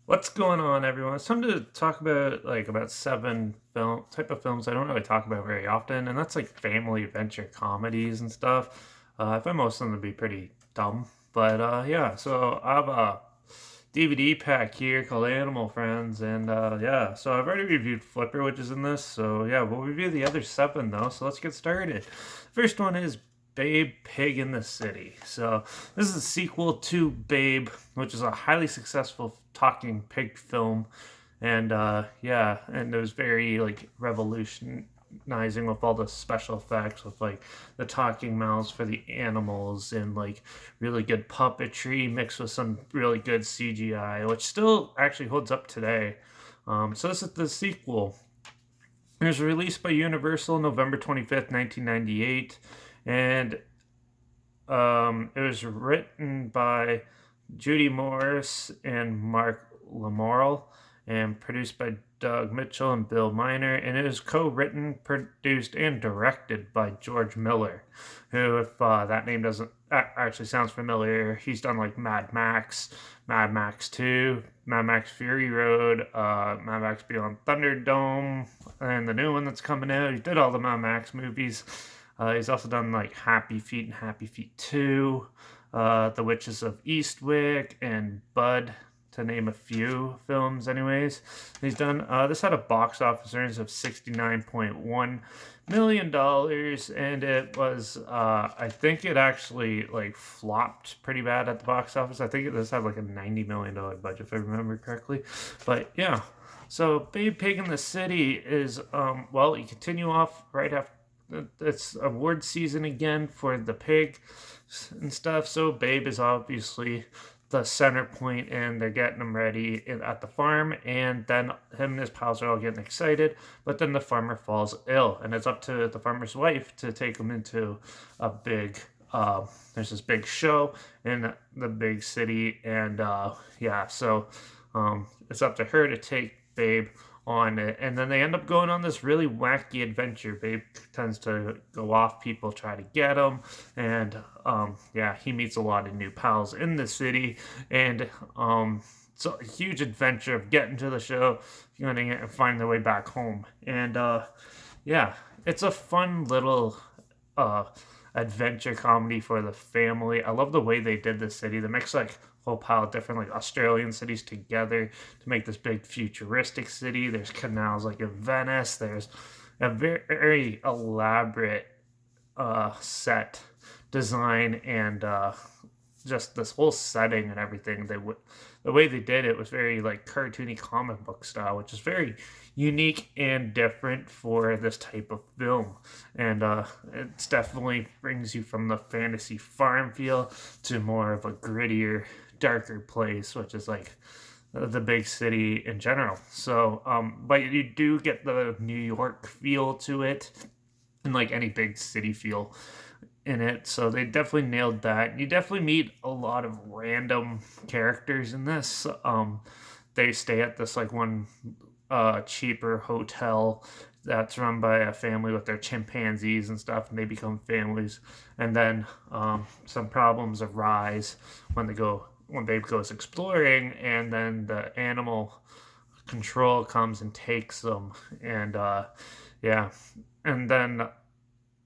What's going on, everyone? It's time to talk about seven film type of films I don't really talk about very often, and that's like family adventure comedies and stuff. I find most of them to be pretty dumb, but yeah. So I have a DVD pack here called Animal Friends, and yeah. So I've already reviewed Flipper, which is in this. So yeah, we'll review the other seven though. So let's get started. First one is Babe Pig in the City. So this is a sequel to Babe, which is a highly successful talking pig film, and yeah, and it was very like revolutionizing with all the special effects, with like the talking mouths for the animals, and like really good puppetry mixed with some really good CGI, which still actually holds up today. So this is the sequel. It was released by Universal November 25th, 1998, and it was written by Judy Morris and Mark Lamoral, and produced by Doug Mitchell and Bill Miner, and it is co-written, produced, and directed by George Miller, who, if that name doesn't actually sounds familiar, he's done like Mad Max, Mad Max 2, Mad Max Fury Road, Mad Max Beyond Thunderdome, and the new one that's coming out. He did all the Mad Max movies. He's also done like Happy Feet and Happy Feet 2, The Witches of Eastwick, and Bud, to name a few films, anyways. He's done, this had a box office earnings of $69.1 million, and it was, I think it actually like flopped pretty bad at the box office. I think it does have like a $90 million budget, if I remember correctly. But yeah. So, Babe Pig in the City is, well, you continue off right after it's award season again for the pig and stuff. So Babe is obviously the center point, and they're getting him ready at the farm. And then him and his pals are all getting excited. But then the farmer falls ill, and it's up to the farmer's wife to take him into a big. There's this big show in the big city, and yeah, so it's up to her to take Babe on it, and then they end up going on this really wacky adventure. Babe tends to go off, people try to get him, and yeah, he meets a lot of new pals in the city, and it's a huge adventure of getting to the show, getting it, and finding their way back home. And yeah, it's a fun little uh adventure comedy for the family. I love the way they did the city. They mix like a whole pile of different like Australian cities together to make this big futuristic city. There's canals like in Venice. There's a very elaborate set design, and just this whole setting and everything. The way they did it was very like cartoony comic book style, which is very unique and different for this type of film. And it's definitely brings you from the fantasy farm feel to more of a grittier, darker place, which is like the big city in general. So, but you do get the New York feel to it, and like any big city feel in it. So they definitely nailed that. You definitely meet a lot of random characters in this. They stay at this like one cheaper hotel that's run by a family with their chimpanzees and stuff, and they become families. And then some problems arise when Babe goes exploring, and then the animal control comes and takes them, and yeah, and then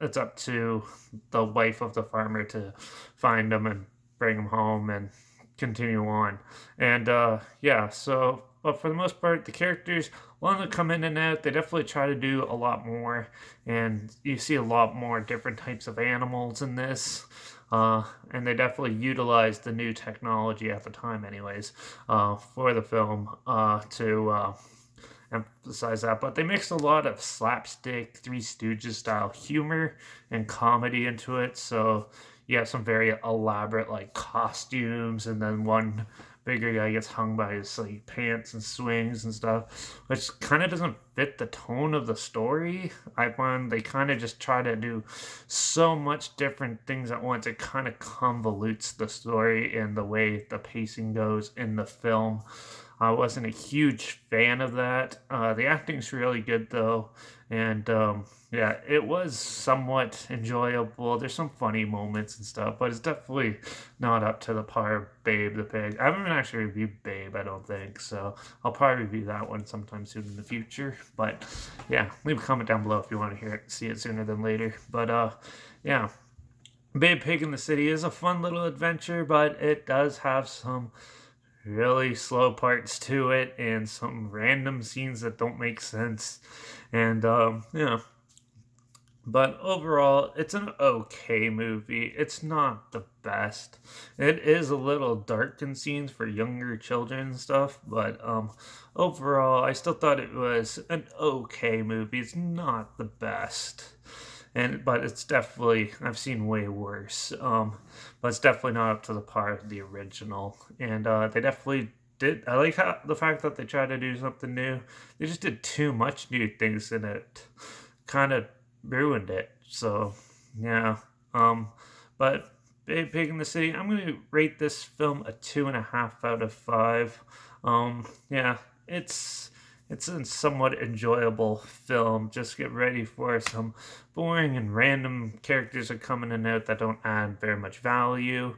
it's up to the wife of the farmer to find them and bring them home and continue on. And yeah, so but for the most part, the characters, while they come in and out, they definitely try to do a lot more, and you see a lot more different types of animals in this. And they definitely utilized the new technology at the time, anyways, for the film to emphasize that. But they mixed a lot of slapstick, Three Stooges style humor and comedy into it. So you have some very elaborate like costumes, and then one bigger guy gets hung by his like pants and swings and stuff, which kind of doesn't fit the tone of the story. I find they kind of just try to do so much different things at once. It kind of convolutes the story and the way the pacing goes in the film. I wasn't a huge fan of that. The acting's really good though, and yeah, it was somewhat enjoyable. There's some funny moments and stuff, but it's definitely not up to the par of Babe the Pig. I haven't actually reviewed Babe, I don't think, so I'll probably review that one sometime soon in the future. But yeah, leave a comment down below if you want to see it sooner than later. But yeah. Babe Pig in the City is a fun little adventure, but it does have some really slow parts to it and some random scenes that don't make sense. And yeah, but overall, it's an okay movie. It's not the best. It is a little dark in scenes for younger children and stuff, but overall, I still thought it was an okay movie. It's not the best. But it's definitely, I've seen way worse. But it's definitely not up to the par of the original. And they definitely did. I like how the fact that they tried to do something new. They just did too much new things in it. Kind of ruined it. So yeah. But Big Pig in the City, I'm gonna rate this film a 2.5 out of 5. Yeah, it's a somewhat enjoyable film. Just get ready for some boring and random characters are coming in and out that don't add very much value,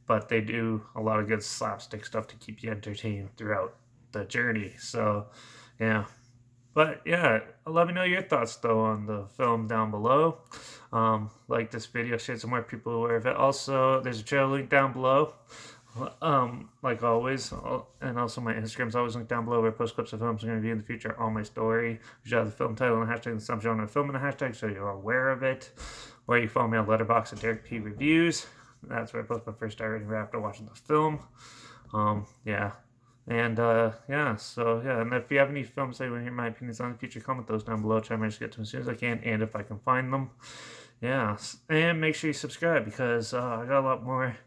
but they do a lot of good slapstick stuff to keep you entertained throughout the journey. So, yeah. But yeah, let me know your thoughts though on the film down below. Like this video, share some more people aware of it. Also, there's a trailer link down below. Like always, and also my Instagram's always linked down below where I post clips of films I'm going to review in the future on my story. You have the film title and hashtag and some genre of film and the hashtag so you're aware of it. Or you follow me on Letterbox at Derek P Reviews. That's where I post my first star rating right after watching the film. Yeah. And yeah, so yeah, and if you have any films that you want to hear my opinions on in the future, comment those down below. Try to manage to get to them as soon as I can, and if I can find them. Yeah, and make sure you subscribe because I got a lot more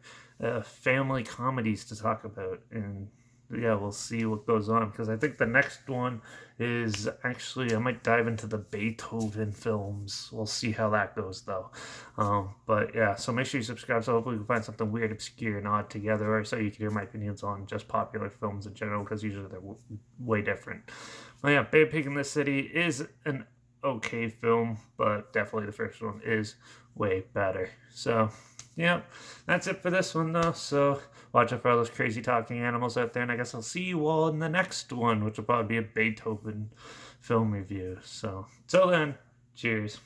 family comedies to talk about, and yeah, we'll see what goes on because I think the next one is actually I might dive into the Beethoven films. We'll see how that goes though. But yeah, so make sure you subscribe so hopefully we can find something weird, obscure, and odd together, or so you can hear my opinions on just popular films in general because usually they're way different. Well, yeah, Babe Pig in the City is an okay film, but definitely the first one is way better. So yeah, that's it for this one though. So watch out for all those crazy talking animals out there, and I guess I'll see you all in the next one, which will probably be a Beethoven film review. So till then, cheers.